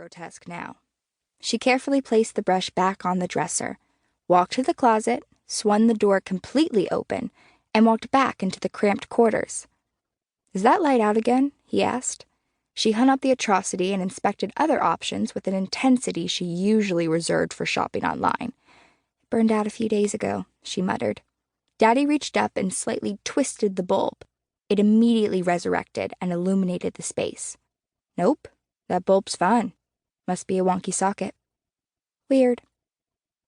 grotesque now. She carefully placed the brush back on the dresser, walked to the closet, swung the door completely open, and walked back into the cramped quarters. "Is that light out again?" he asked. She hung up the atrocity and inspected other options with an intensity she usually reserved for shopping online. "It burned out a few days ago," she muttered. Daddy reached up and slightly twisted the bulb. It immediately resurrected and illuminated the space. "Nope, that bulb's fine. Must be a wonky socket." "Weird."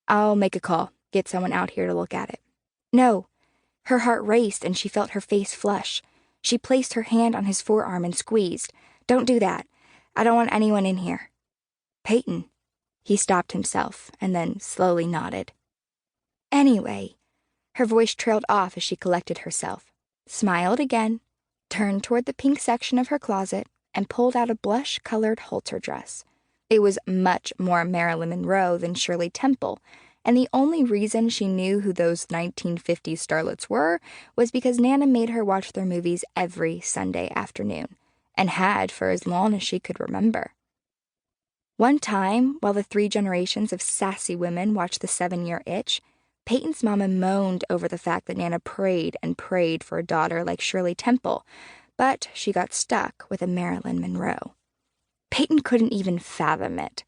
"I'll make a call, get someone out here to look at it." "No." Her heart raced and she felt her face flush. She placed her hand on his forearm and squeezed. "Don't do that. I don't want anyone in here." "Payton." He stopped himself and then slowly nodded. "Anyway," her voice trailed off as she collected herself, smiled again, turned toward the pink section of her closet, and pulled out a blush-colored halter dress. It was much more Marilyn Monroe than Shirley Temple, and the only reason she knew who those 1950s starlets were was because Nana made her watch their movies every Sunday afternoon, and had for as long as she could remember. One time, while the 3 generations of sassy women watched The 7-Year Itch, Peyton's mama moaned over the fact that Nana prayed and prayed for a daughter like Shirley Temple, but she got stuck with a Marilyn Monroe. Payton couldn't even fathom it.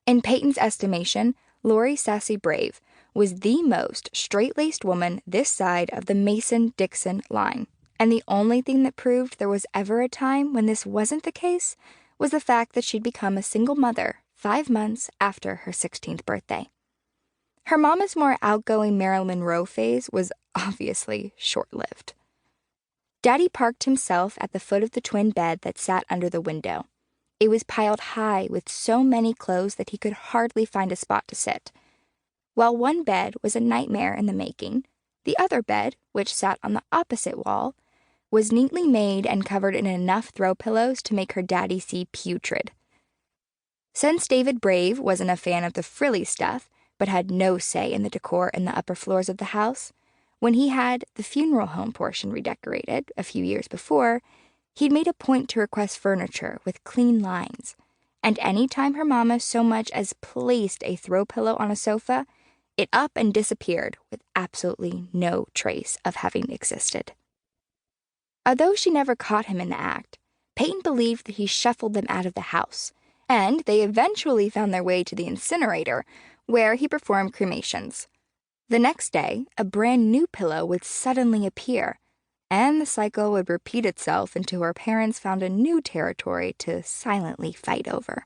In Peyton's estimation, Lori Sassy Brave was the most straight-laced woman this side of the Mason-Dixon line, and the only thing that proved there was ever a time when this wasn't the case was the fact that she'd become a single mother 5 months after her 16th birthday. Her mama's more outgoing Marilyn Monroe phase was obviously short-lived. Daddy parked himself at the foot of the twin bed that sat under the window. It was piled high with so many clothes that he could hardly find a spot to sit. While one bed was a nightmare in the making, the other bed, which sat on the opposite wall, was neatly made and covered in enough throw pillows to make her daddy see putrid. Since David Brave wasn't a fan of the frilly stuff, but had no say in the decor in the upper floors of the house, when he had the funeral home portion redecorated a few years before, he'd made a point to request furniture with clean lines, and any time her mama so much as placed a throw pillow on a sofa, it up and disappeared with absolutely no trace of having existed. Although she never caught him in the act, Payton believed that he shuffled them out of the house, and they eventually found their way to the incinerator, where he performed cremations. The next day, a brand new pillow would suddenly appear, and the cycle would repeat itself until her parents found a new territory to silently fight over.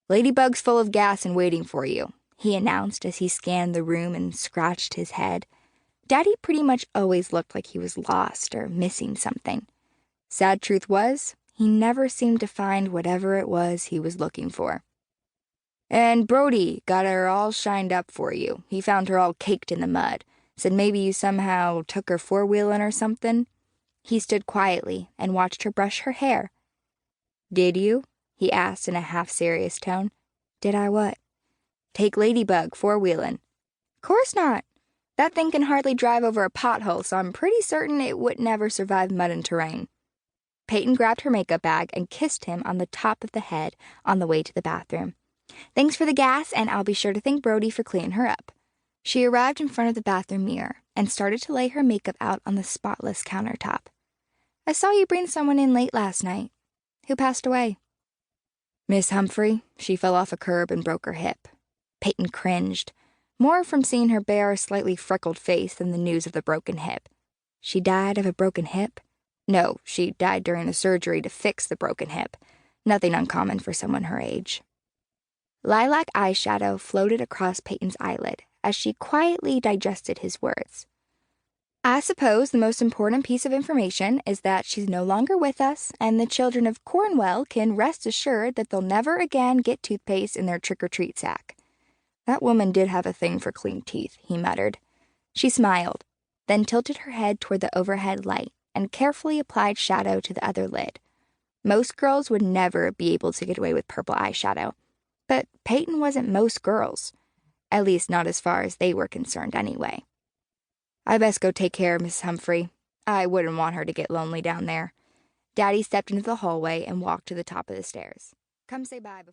"Ladybug's full of gas and waiting for you," he announced as he scanned the room and scratched his head. Daddy pretty much always looked like he was lost or missing something. Sad truth was, he never seemed to find whatever it was he was looking for. "And Brody got her all shined up for you. He found her all caked in the mud. Said maybe you somehow took her 4-wheelin' or something." He stood quietly and watched her brush her hair. "Did you?" he asked in a half-serious tone. "Did I what?" "Take Ladybug 4-wheelin'. "Course not. That thing can hardly drive over a pothole, so I'm pretty certain it wouldn't ever survive mud and terrain." Payton grabbed her makeup bag and kissed him on the top of the head on the way to the bathroom. "Thanks for the gas, and I'll be sure to thank Brody for cleaning her up." She arrived in front of the bathroom mirror and started to lay her makeup out on the spotless countertop. "I saw you bring someone in late last night. Who passed away?" "Miss Humphrey. She fell off a curb and broke her hip." Payton cringed, more from seeing her bare, slightly freckled face than the news of the broken hip. She died of a broken hip? No, she died during the surgery to fix the broken hip. Nothing uncommon for someone her age. Lilac eyeshadow floated across Peyton's eyelid as she quietly digested his words. "I suppose the most important piece of information is that she's no longer with us, and the children of Cornwall can rest assured that they'll never again get toothpaste in their trick-or-treat sack." That woman did have a thing for clean teeth, he muttered. She smiled, then tilted her head toward the overhead light and carefully applied shadow to the other lid. Most girls would never be able to get away with purple eyeshadow, but Payton wasn't most girls. At least not as far as they were concerned anyway. "I best go take care of Miss Humphrey. I wouldn't want her to get lonely down there." Daddy stepped into the hallway and walked to the top of the stairs. "Come say bye before..."